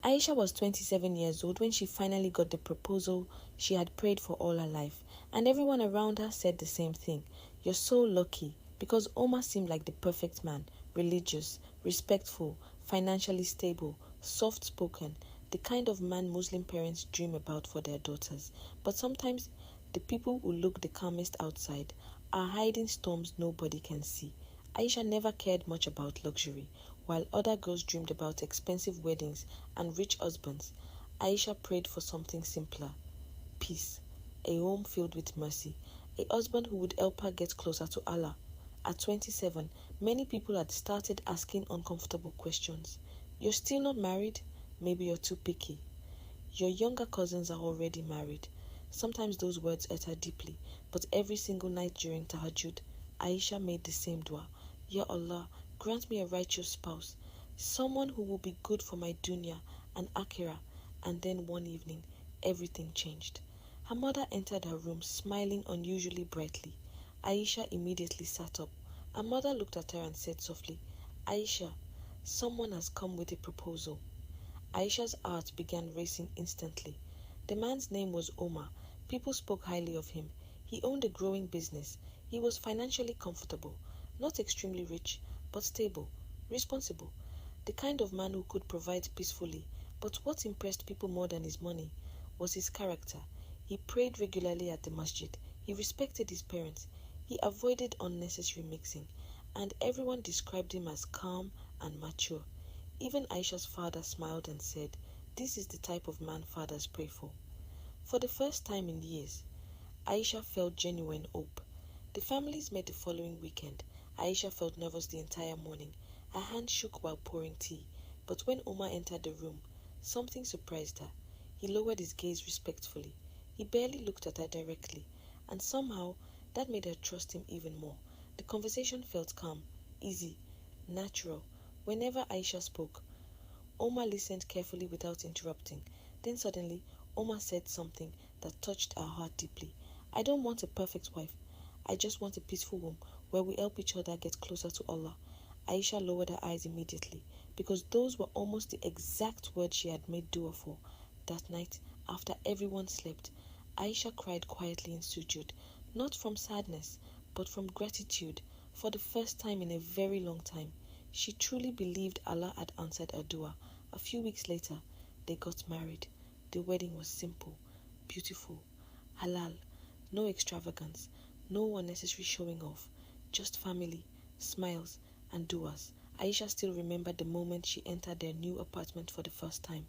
Aisha was 27 years old when she finally got the proposal she had prayed for all her life, and everyone around her said the same thing. You're so lucky, because Omar seemed like the perfect man, religious, respectful, financially stable, soft-spoken, the kind of man Muslim parents dream about for their daughters. But sometimes the people who look the calmest outside are hiding storms nobody can see. Aisha never cared much about luxury. While other girls dreamed about expensive weddings and rich husbands, Aisha prayed for something simpler: peace, a home filled with mercy, a husband who would help her get closer to Allah. At 27, many people had started asking uncomfortable questions. You're still not married? Maybe you're too picky. Your younger cousins are already married. Sometimes those words hurt her deeply, but every single night during Tahajjud, Aisha made the same dua. Ya Allah, grant me a righteous spouse, someone who will be good for my dunya and akhirah. And then one evening, everything changed. Her mother entered her room smiling unusually brightly. Aisha immediately sat up. Her mother looked at her and said softly, Aisha, someone has come with a proposal. Aisha's heart began racing instantly. The man's name was Omar. People spoke highly of him. He owned a growing business. He was financially comfortable, not extremely rich, but stable, responsible, the kind of man who could provide peacefully. But what impressed people more than his money was his character. He prayed regularly at the masjid. He respected his parents. He avoided unnecessary mixing, and everyone described him as calm and mature. Even Aisha's father smiled and said, this is the type of man fathers pray for. For the first time in years, Aisha felt genuine hope. The families met the following weekend. Aisha felt nervous the entire morning. Her hand shook while pouring tea. But when Omar entered the room, something surprised her. He lowered his gaze respectfully. He barely looked at her directly, and somehow that made her trust him even more. The conversation felt calm, easy, natural. Whenever Aisha spoke, Omar listened carefully without interrupting. Then suddenly, Omar said something that touched her heart deeply. I don't want a perfect wife. I just want a peaceful home where we help each other get closer to Allah. Aisha lowered her eyes immediately, because those were almost the exact words she had made dua for. That night, after everyone slept, Aisha cried quietly in sujood, not from sadness, but from gratitude. For the first time in a very long time, she truly believed Allah had answered her dua. A few weeks later, they got married. The wedding was simple, beautiful, halal, no extravagance, no unnecessary showing off, just family, smiles, and duas. Aisha still remembered the moment she entered their new apartment for the first time.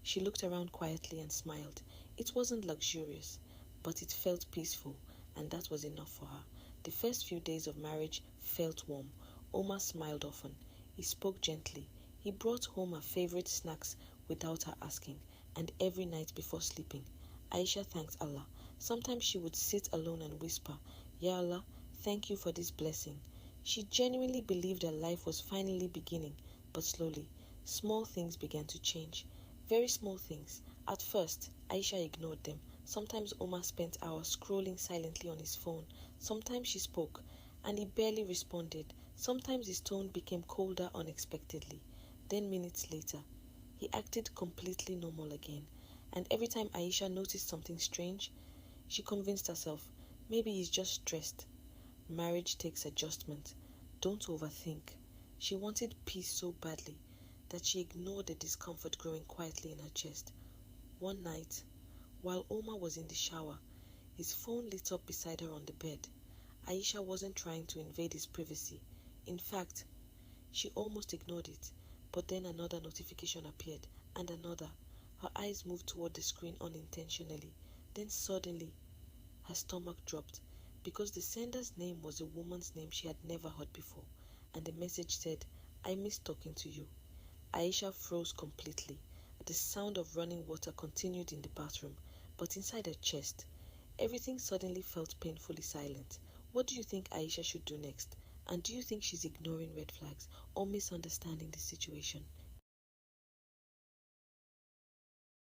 She looked around quietly and smiled. It wasn't luxurious, but it felt peaceful, and that was enough for her. The first few days of marriage felt warm. Omar smiled often. He spoke gently. He brought home her favorite snacks without her asking, and every night before sleeping, Aisha thanked Allah. Sometimes she would sit alone and whisper, Ya Allah, thank you for this blessing. She genuinely believed her life was finally beginning, but slowly, small things began to change. Very small things. At first, Aisha ignored them. Sometimes Omar spent hours scrolling silently on his phone. Sometimes she spoke, and he barely responded. Sometimes his tone became colder unexpectedly. Then minutes later, he acted completely normal again. And every time Aisha noticed something strange, she convinced herself, maybe he's just stressed. Marriage takes adjustment. Don't overthink. She wanted peace so badly that she ignored the discomfort growing quietly in her chest. One night, while Omar was in the shower, his phone lit up beside her on the bed. Aisha wasn't trying to invade his privacy. In fact, she almost ignored it. But then another notification appeared, and another. Her eyes moved toward the screen unintentionally. Then suddenly, her stomach dropped, because the sender's name was a woman's name she had never heard before, and the message said, I miss talking to you. Aisha froze completely. The sound of running water continued in the bathroom, but inside her chest, everything suddenly felt painfully silent. What do you think Aisha should do next? And do you think she's ignoring red flags or misunderstanding the situation?